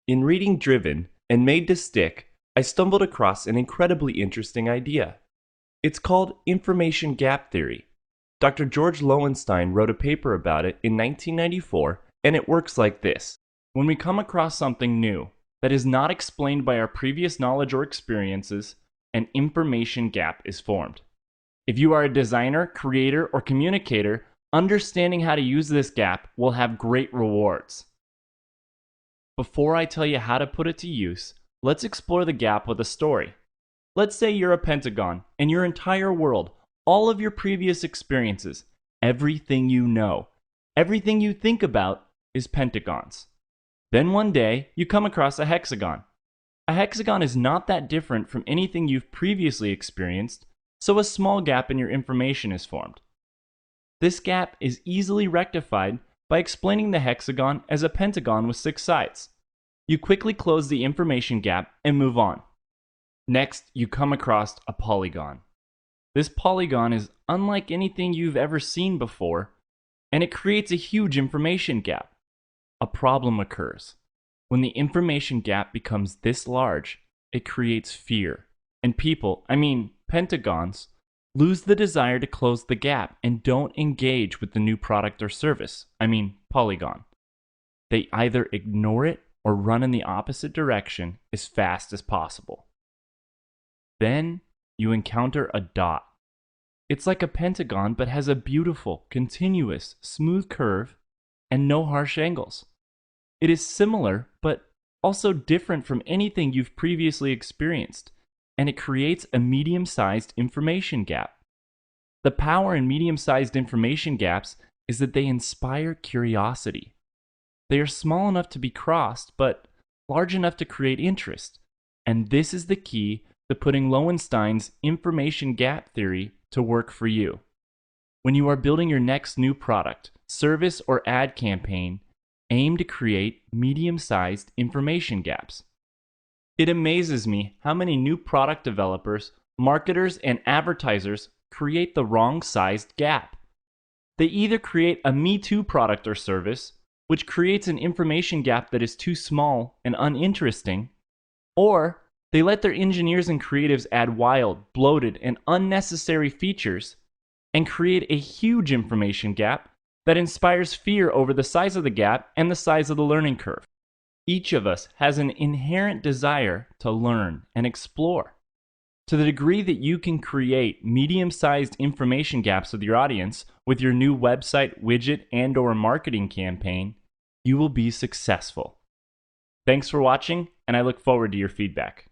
In reading Driven and Made to Stick, I stumbled across an incredibly interesting idea. It's called information gap theory. Dr. George Lowenstein wrote a paper about it in 1994, and it works like this. When we come across something new that is not explained by our previous knowledge or experiences, an information gap is formed. If you are a designer, creator, or communicator, understanding how to use this gap will have great rewards. Before I tell you how to put it to use, let's explore the gap with a story. Let's say you're a pentagon, and your entire world, all of your previous experiences, everything you know, everything you think about is pentagons. Then one day, you come across a hexagon. A hexagon is not that different from anything you've previously experienced, so a small gap in your information is formed. This gap is easily rectified by explaining the hexagon as a pentagon with 6 sides. You quickly close the information gap and move on. Next, you come across a polygon. This polygon is unlike anything you've ever seen before, and it creates a huge information gap. A problem occurs. When the information gap becomes this large, it creates fear, and people, pentagons, lose the desire to close the gap and don't engage with the new product or service, polygon. They either ignore it or run in the opposite direction as fast as possible. Then you encounter a dot. It's like a pentagon but has a beautiful, continuous, smooth curve and no harsh angles. It is similar but also different from anything you've previously experienced, and it creates a medium-sized information gap. The power in medium-sized information gaps is that they inspire curiosity. They are small enough to be crossed, but large enough to create interest. And this is the key to putting Lowenstein's information gap theory to work for you. When you are building your next new product, service, or ad campaign, aim to create medium-sized information gaps. It amazes me how many new product developers, marketers, and advertisers create the wrong-sized gap. They either create a Me Too product or service, which creates an information gap that is too small and uninteresting, or they let their engineers and creatives add wild, bloated, and unnecessary features and create a huge information gap that inspires fear over the size of the gap and the size of the learning curve. Each of us has an inherent desire to learn and explore. To the degree that you can create medium-sized information gaps with your audience with your new website, widget, and/or marketing campaign, you will be successful. Thanks for watching, and I look forward to your feedback.